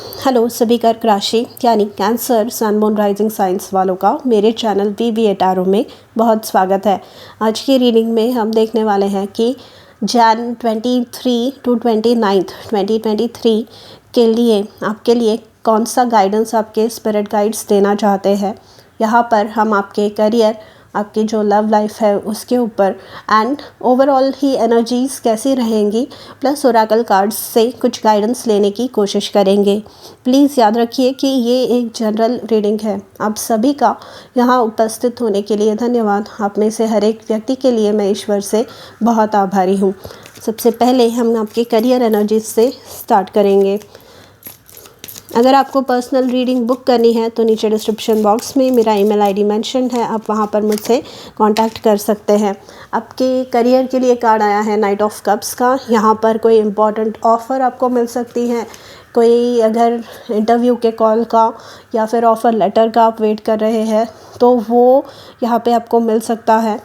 Hello सभी कर्क राशि यानी cancer sun moon rising signs वालों का मेरे चैनल BBA टैरो में बहुत स्वागत है। आज की रीडिंग में हम देखने वाले हैं कि जैन 23 टू 29 2023 के लिए आपके लिए कौन सा गाइडेंस आपके स्पिरिट गाइड्स देना चाहते हैं। यहाँ पर हम आपके करियर, आपकी जो लव लाइफ है उसके ऊपर एंड ओवरऑल ही एनर्जीज़ कैसी रहेंगी प्लस ओरेकल कार्ड्स से कुछ गाइडेंस लेने की कोशिश करेंगे। प्लीज़ याद रखिए कि ये एक जनरल रीडिंग है। आप सभी का यहाँ उपस्थित होने के लिए धन्यवाद। आप में से हर एक व्यक्ति के लिए मैं ईश्वर से बहुत आभारी हूँ। सबसे पहले हम आपके करियर एनर्जीज से स्टार्ट करेंगे। अगर आपको पर्सनल रीडिंग बुक करनी है तो नीचे डिस्क्रिप्शन बॉक्स में मेरा ईमेल आईडी मेंशन है, आप वहां पर मुझसे कांटेक्ट कर सकते हैं। आपके करियर के लिए कार्ड आया है नाइट ऑफ कप्स का। यहां पर कोई इम्पॉर्टेंट ऑफ़र आपको मिल सकती है। कोई अगर इंटरव्यू के कॉल का या फिर ऑफ़र लेटर का आप वेट कर रहे हैं तो वो यहाँ पे आपको मिल सकता है।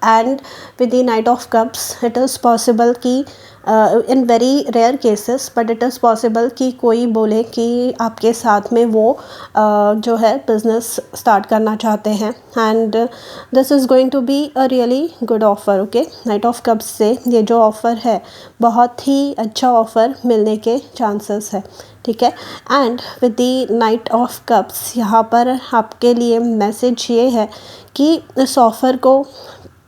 And with the night of cups it is possible कि in very rare cases but it is possible कि कोई बोले कि आपके साथ में वो जो है बिज़नेस स्टार्ट करना चाहते हैं and this is going to be a really good offer. Okay, knight of cups से ये जो ऑफ़र है बहुत ही अच्छा ऑफ़र मिलने के चांसेस है, ठीक है। And with the night of cups यहाँ पर आपके लिए मैसेज ये है कि इस ऑफ़र को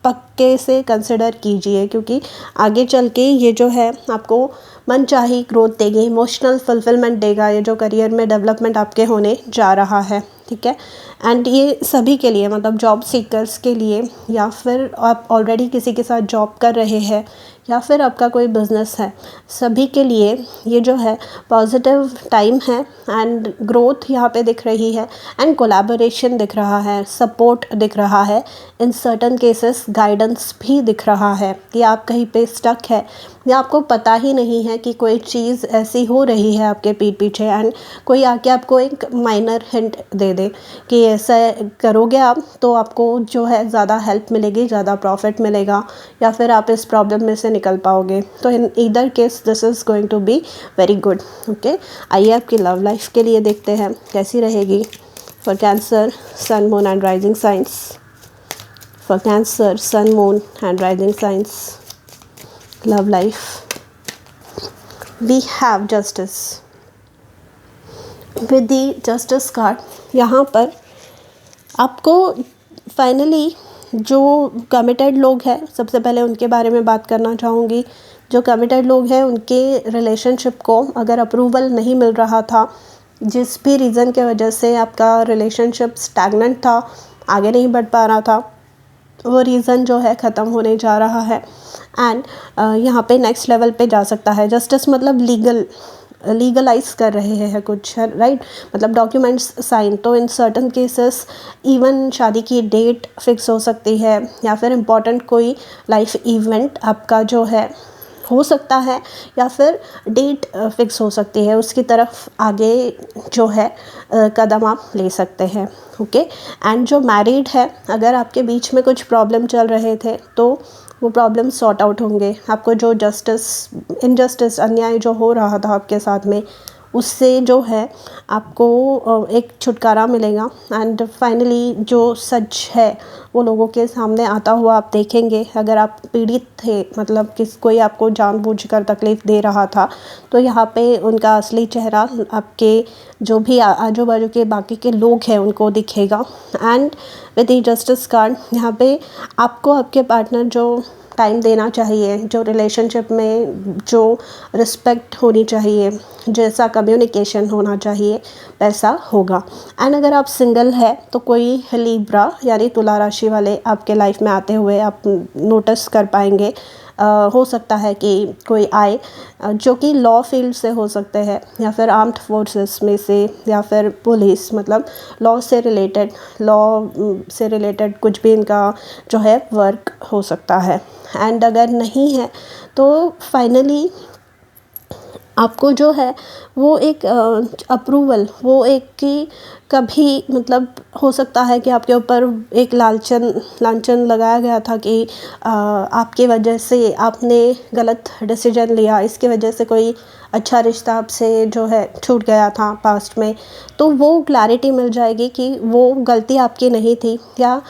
पक्के से कंसिडर कीजिए, क्योंकि आगे चल के ये जो है आपको मनचाही ग्रोथ देगी, इमोशनल फुलफिलमेंट देगा। ये जो करियर में डेवलपमेंट आपके होने जा रहा है, ठीक है। एंड ये सभी के लिए, मतलब जॉब सीकर्स के लिए, या फिर आप ऑलरेडी किसी के साथ जॉब कर रहे हैं या फिर आपका कोई बिज़नेस है, सभी के लिए ये जो है पॉजिटिव टाइम है एंड ग्रोथ यहाँ पे दिख रही है एंड कोलैबोरेशन दिख रहा है, सपोर्ट दिख रहा है, इन सर्टन केसेस गाइडेंस भी दिख रहा है कि आप कहीं पे स्टक है या आपको पता ही नहीं है कि कोई चीज़ ऐसी हो रही है आपके पीठ पीछे एंड कोई आके आपको एक माइनर हिंट दे दे कि ऐसा करोगे आप तो आपको जो है ज़्यादा हेल्प मिलेगी, ज़्यादा प्रॉफिट मिलेगा या फिर आप इस प्रॉब्लम में से निकल पाओगे। तो in either case this is going to be very good. Okay, आइए आपकी लव लाइफ के लिए देखते हैं कैसी रहेगी for cancer sun moon and rising signs. For cancer sun moon and rising signs love life, we have justice. With the justice card यहाँ पर आपको फाइनली जो कमिटेड लोग हैं, सबसे पहले उनके बारे में बात करना चाहूँगी। जो कमिटेड लोग हैं उनके रिलेशनशिप को अगर अप्रूवल नहीं मिल रहा था, जिस भी रीज़न के वजह से आपका रिलेशनशिप स्टैग्नेंट था, आगे नहीं बढ़ पा रहा था, वो रीज़न जो है ख़त्म होने जा रहा है एंड यहाँ पे नेक्स्ट लेवल पे जा सकता है। जस्टिस मतलब लीगलाइज कर रहे हैं कुछ, राइट, मतलब डॉक्यूमेंट्स साइन। तो इन सर्टन केसेस इवन शादी की डेट फिक्स हो सकती है या फिर इम्पॉर्टेंट कोई लाइफ इवेंट आपका जो है हो सकता है या फिर डेट फिक्स हो सकती है, उसकी तरफ आगे जो है कदम आप ले सकते हैं। ओके, एंड जो मैरिड है, अगर आपके बीच में कुछ प्रॉब्लम चल रहे थे तो वो प्रॉब्लम सॉर्ट आउट होंगे। आपको जो इनजस्टिस अन्याय जो हो रहा था आपके साथ में, उससे जो है आपको एक छुटकारा मिलेगा एंड फाइनली जो सच है वो लोगों के सामने आता हुआ आप देखेंगे। अगर आप पीड़ित थे, मतलब कोई आपको जानबूझकर तकलीफ़ दे रहा था, तो यहाँ पे उनका असली चेहरा आपके जो भी आजू बाजू के बाकी के लोग हैं उनको दिखेगा। And with the justice card यहाँ पे आपको आपके पार्टनर जो टाइम देना चाहिए, जो रिलेशनशिप में जो रिस्पेक्ट होनी चाहिए, जैसा कम्युनिकेशन होना चाहिए, वैसा होगा। एंड अगर आप सिंगल है तो कोई लिब्रा यानी तुला राशि वाले आपके लाइफ में आते हुए आप नोटिस कर पाएंगे। हो सकता है कि कोई आए जो कि लॉ फील्ड से हो सकते हैं या फिर आर्म्ड फोर्सेस में से या फिर पुलिस, मतलब लॉ से रिलेटेड कुछ भी इनका जो है वर्क हो सकता है। एंड अगर नहीं है तो फाइनली आपको जो है वो एक अप्रूवल, वो एक कि कभी मतलब हो सकता है कि आपके ऊपर एक लांछन लगाया गया था कि आपकी वजह से आपने गलत डिसीजन लिया, इसकी वजह से कोई अच्छा रिश्ता आपसे जो है छूट गया था पास्ट में। तो वो क्लैरिटी मिल जाएगी कि वो गलती आपकी नहीं थी, या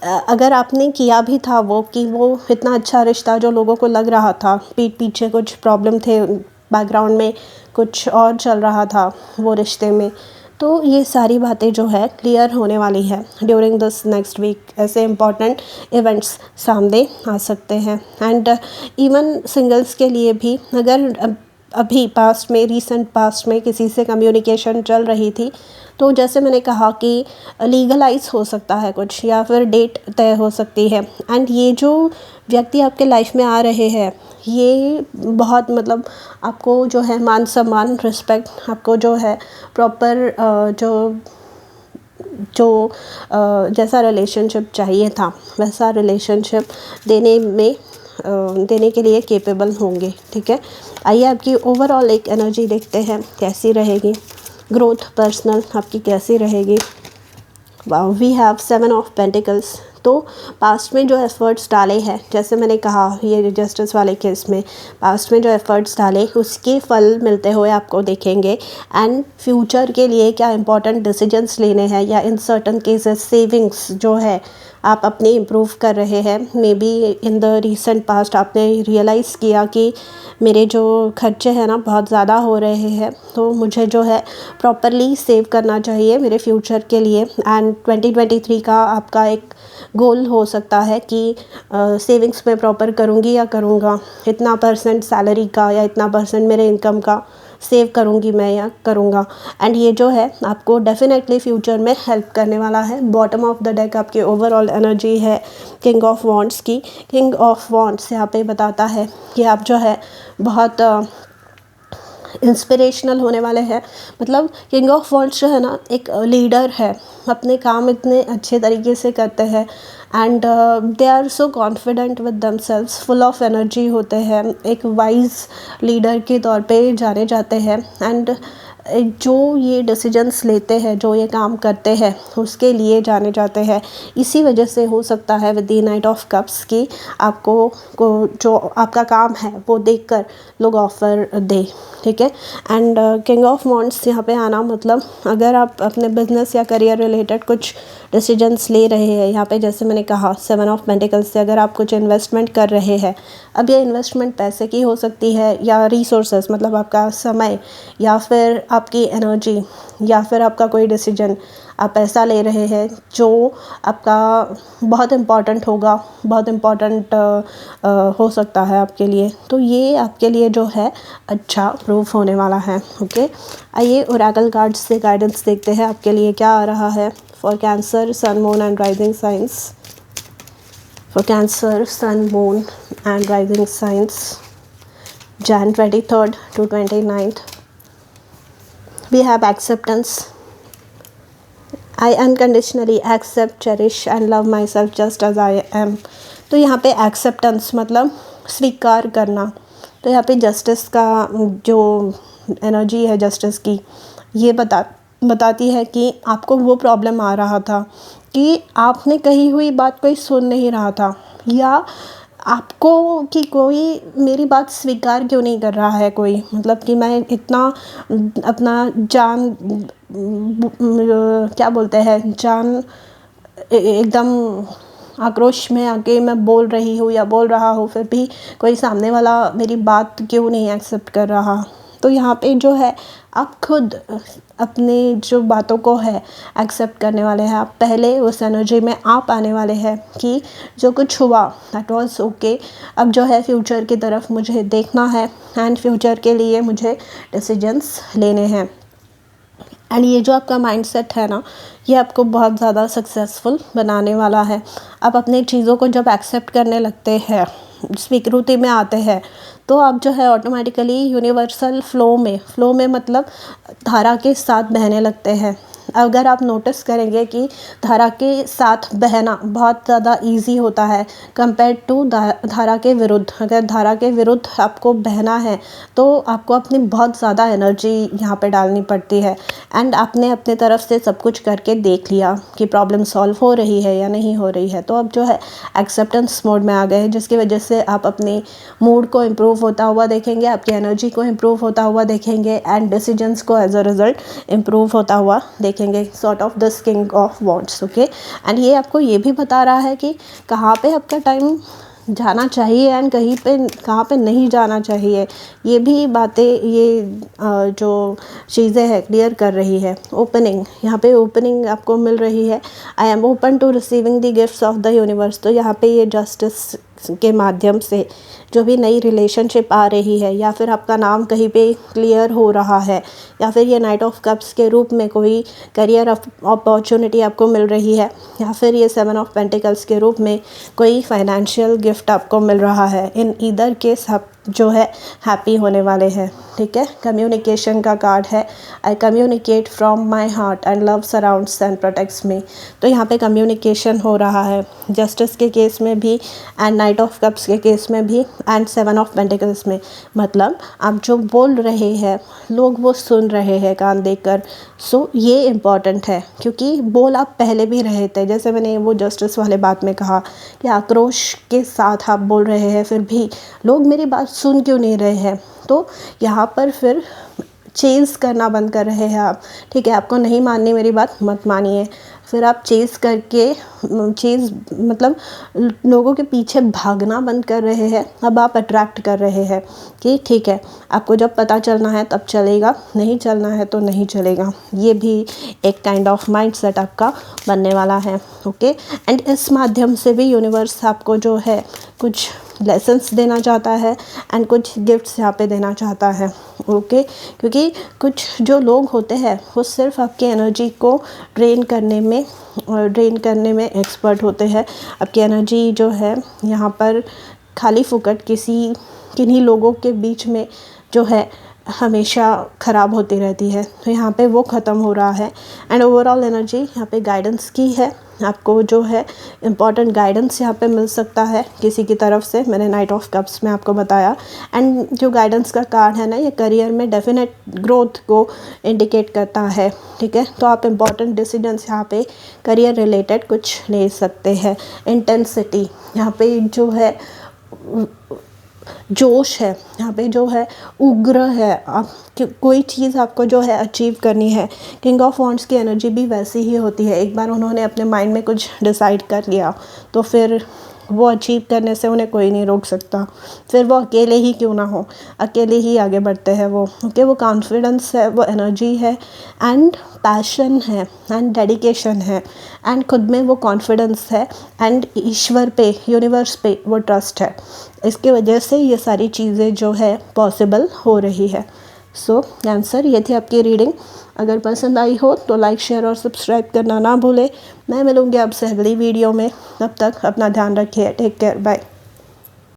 अगर आपने किया भी था वो कि वो इतना अच्छा रिश्ता जो लोगों को लग रहा था, पीठ पीछे कुछ प्रॉब्लम थे, बैकग्राउंड में कुछ और चल रहा था वो रिश्ते में। तो ये सारी बातें जो है क्लियर होने वाली है ड्यूरिंग दिस नेक्स्ट वीक। ऐसे इम्पॉर्टेंट इवेंट्स सामने आ सकते हैं। एंड इवन सिंगल्स के लिए भी, अगर अभी पास्ट में, रीसेंट पास्ट में किसी से कम्युनिकेशन चल रही थी, तो जैसे मैंने कहा कि लीगलाइज हो सकता है कुछ, या फिर डेट तय हो सकती है। एंड ये जो व्यक्ति आपके लाइफ में आ रहे हैं, ये बहुत मतलब आपको जो है मान सम्मान, रिस्पेक्ट, आपको जो है प्रॉपर जो जैसा रिलेशनशिप चाहिए था वैसा रिलेशनशिप देने के लिए केपेबल होंगे। ठीक है, आइए आपकी ओवरऑल एक एनर्जी देखते हैं कैसी रहेगी। ग्रोथ पर्सनल आपकी कैसी रहेगी। We have 7 of pentacles. तो पास्ट में जो एफ़र्ट्स डाले हैं, जैसे मैंने कहा ये जस्टिस वाले केस में, पास्ट में जो एफ़र्ट्स डाले उसके फल मिलते हुए आपको देखेंगे। एंड फ्यूचर के लिए क्या इंपॉर्टेंट डिसीजंस लेने हैं, या इन सर्टन केसेस सेविंग्स जो है आप अपनी इम्प्रूव कर रहे हैं। May be in the recent past आपने रियलाइज़ किया कि मेरे जो खर्चे हैं ना बहुत ज़्यादा हो रहे हैं, तो मुझे जो है प्रॉपरली सेव करना चाहिए मेरे फ्यूचर के लिए। एंड 2023 का आपका एक गोल हो सकता है कि सेविंग्स में प्रॉपर करूँगी या करूँगा, इतना परसेंट सैलरी का या इतना परसेंट मेरे इनकम का सेव करूँगी मैं या करूँगा। एंड ये जो है आपको डेफिनेटली फ्यूचर में हेल्प करने वाला है। बॉटम ऑफ द डेक आपकी ओवरऑल एनर्जी है किंग ऑफ वॉन्ड्स की। किंग ऑफ वॉन्ड्स यहाँ पे बताता है कि आप जो है बहुत इंस्पिरेशनल होने वाले हैं। मतलब किंग ऑफ वॉन्ड्स जो है ना एक लीडर है, अपने काम इतने अच्छे तरीके से करते हैं। And they are so confident with themselves, full of energy होते हैं, एक वाइज लीडर के तौर पे जाने जाते हैं। एंड जो ये डिसीजंस लेते हैं, जो ये काम करते हैं, उसके लिए जाने जाते हैं। इसी वजह से हो सकता है with the night of cups की आपको जो आपका काम है वो देखकर लोग ऑफ़र दे। ठीक है, एंड किंग ऑफ वॉन्ड्स यहाँ पे आना मतलब अगर आप अपने बिजनेस या करियर रिलेटेड कुछ डिसीजंस ले रहे हैं, यहाँ पे जैसे मैंने कहा 7 ऑफ पेंटिकल्स से अगर आप कुछ इन्वेस्टमेंट कर रहे हैं, अब ये इन्वेस्टमेंट पैसे की हो सकती है या रिसोर्सेज, मतलब आपका समय या फिर आपकी एनर्जी या फिर आपका कोई डिसीजन, आप पैसा ले रहे हैं जो आपका बहुत इम्पॉर्टेंट होगा, बहुत इम्पॉर्टेंट हो सकता है आपके लिए। तो ये आपके लिए जो है अच्छा प्रूफ होने वाला है। ओके, आइए ओरेकल कार्ड्स से गाइडेंस देखते हैं आपके लिए क्या आ रहा है for cancer, sun, moon and rising signs. For cancer, sun, moon and rising signs, Jan 23rd to 29th. We have acceptance. I unconditionally accept, cherish and love myself just as I am. तो यहाँ पे acceptance मतलब स्वीकार करना। तो यहाँ पे justice का जो एनर्जी है, जस्टिस की, ये बताती है कि आपको वो प्रॉब्लम आ रहा था कि आपने कही हुई बात कोई सुन नहीं रहा था, या आपको कि कोई मेरी बात स्वीकार क्यों नहीं कर रहा है कोई, मतलब कि मैं इतना अपना जान क्या बोलते हैं जान एकदम आक्रोश में आके मैं बोल रही हूँ या बोल रहा हूँ, फिर भी कोई सामने वाला मेरी बात क्यों नहीं एक्सेप्ट कर रहा। तो यहाँ पे जो है आप खुद अपने जो बातों को है एक्सेप्ट करने वाले हैं। आप पहले उस एनर्जी में आप आने वाले हैं कि जो कुछ हुआ दैट वाज ओके, अब जो है फ्यूचर की तरफ मुझे देखना है एंड फ्यूचर के लिए मुझे डिसीजंस लेने हैं। एंड ये जो आपका माइंडसेट है ना, ये आपको बहुत ज़्यादा सक्सेसफुल बनाने वाला है। आप अपनी चीज़ों को जब एक्सेप्ट करने लगते हैं, स्वीकृति में आते हैं, तो आप जो है ऑटोमेटिकली यूनिवर्सल फ्लो में मतलब धारा के साथ बहने लगते हैं। अगर आप नोटिस करेंगे कि धारा के साथ बहना बहुत ज़्यादा इजी होता है कंपेयर टू धारा के विरुद्ध। अगर धारा के विरुद्ध आपको बहना है तो आपको अपनी बहुत ज़्यादा एनर्जी यहाँ पे डालनी पड़ती है। एंड आपने अपने तरफ से सब कुछ करके देख लिया कि प्रॉब्लम सॉल्व हो रही है या नहीं हो रही है, तो अब जो है एक्सेप्टेंस मोड में आ गए, जिसकी वजह से आप अपने मूड को इम्प्रूव होता हुआ देखेंगे, आपकी एनर्जी को इम्प्रूव होता हुआ देखेंगे एंड डिसीजंस को एज अ रिजल्ट इम्प्रूव होता हुआ देखेंगे। Sort of the king of wands, okay. And ये आपको ये भी बता रहा है कि कहाँ पे आपका टाइम जाना चाहिए एंड कहाँ पे नहीं जाना चाहिए। ये भी बातें ये जो चीज़ें हैं क्लियर कर रही है। ओपनिंग, यहाँ पे ओपनिंग आपको मिल रही है। I am open to receiving the gifts of the universe. तो यहाँ पे ये जस्टिस के माध्यम से जो भी नई रिलेशनशिप आ रही है, या फिर आपका नाम कहीं पे क्लियर हो रहा है, या फिर ये नाइट ऑफ कप्स के रूप में कोई करियर अपॉर्चुनिटी आपको मिल रही है, या फिर ये 7 ऑफ पेंटिकल्स के रूप में कोई फाइनेंशियल गिफ्ट आपको मिल रहा है। इन ईदर केस आप जो है हैप्पी होने वाले हैं, ठीक है। कम्युनिकेशन का कार्ड है। I communicate from my heart and love surrounds and protects me. तो यहाँ पे कम्युनिकेशन हो रहा है जस्टिस के केस में भी एंड नाइट ऑफ कप्स के केस में भी एंड 7 ऑफ पेंटिकल्स में। मतलब आप जो बोल रहे हैं लोग वो सुन रहे हैं कान देकर। सो ये इम्पॉर्टेंट है, क्योंकि बोल आप पहले भी रहे थे। जैसे मैंने वो जस्टिस वाले बात में कहा कि आक्रोश के साथ आप बोल रहे हैं, फिर भी लोग मेरी बात सुन क्यों नहीं रहे हैं। तो यहाँ पर फिर चेज़ करना बंद कर रहे हैं आप, ठीक है। आपको नहीं माननी मेरी बात, मत मानिए। फिर आप चेज़ करके मतलब लोगों के पीछे भागना बंद कर रहे हैं। अब आप अट्रैक्ट कर रहे हैं कि ठीक है, आपको जब पता चलना है तब चलेगा, नहीं चलना है तो नहीं चलेगा। ये भी एक काइंड ऑफ माइंडसेट आपका बनने वाला है, ओके। एंड इस माध्यम से भी यूनिवर्स आपको जो है कुछ लेसन्स देना चाहता है एंड कुछ गिफ्ट्स यहाँ पे देना चाहता है, ओके। क्योंकि कुछ जो लोग होते हैं वो सिर्फ आपकी एनर्जी को ड्रेन करने में एक्सपर्ट होते हैं। आपकी एनर्जी जो है यहाँ पर खाली फुकट किन्हीं लोगों के बीच में जो है हमेशा ख़राब होती रहती है। तो यहाँ पे वो ख़त्म हो रहा है एंड ओवरऑल एनर्जी यहाँ पे गाइडेंस की है। आपको जो है इम्पॉर्टेंट गाइडेंस यहाँ पे मिल सकता है किसी की तरफ से। मैंने नाइट ऑफ कप्स में आपको बताया। एंड जो गाइडेंस का कार्ड है ना, ये करियर में डेफिनेट ग्रोथ को इंडिकेट करता है, ठीक है। तो आप इम्पॉर्टेंट डिसीजंस यहाँ पे करियर रिलेटेड कुछ ले सकते हैं। इंटेंसिटी यहाँ पे जो है जोश है, यहाँ पे जो है उग्र है। आप कोई चीज़ आपको जो है अचीव करनी है। किंग ऑफ वॉन्ड्स की एनर्जी भी वैसी ही होती है। एक बार उन्होंने अपने माइंड में कुछ डिसाइड कर लिया तो फिर वो अचीव करने से उन्हें कोई नहीं रोक सकता। फिर वो अकेले ही क्यों ना हो, अकेले ही आगे बढ़ते हैं वो, ओके। वो कॉन्फिडेंस है, वो एनर्जी है एंड पैशन है एंड डेडिकेशन है एंड खुद में वो कॉन्फिडेंस है एंड ईश्वर पे, यूनिवर्स पे वो ट्रस्ट है। इसके वजह से ये सारी चीज़ें जो है पॉसिबल हो रही है। सो आंसर ये थी आपकी रीडिंग। अगर पसंद आई हो तो लाइक, शेयर और सब्सक्राइब करना ना भूलें। मैं मिलूँगी आपसे अगली वीडियो में। तब तक अपना ध्यान रखिए। Take care, bye.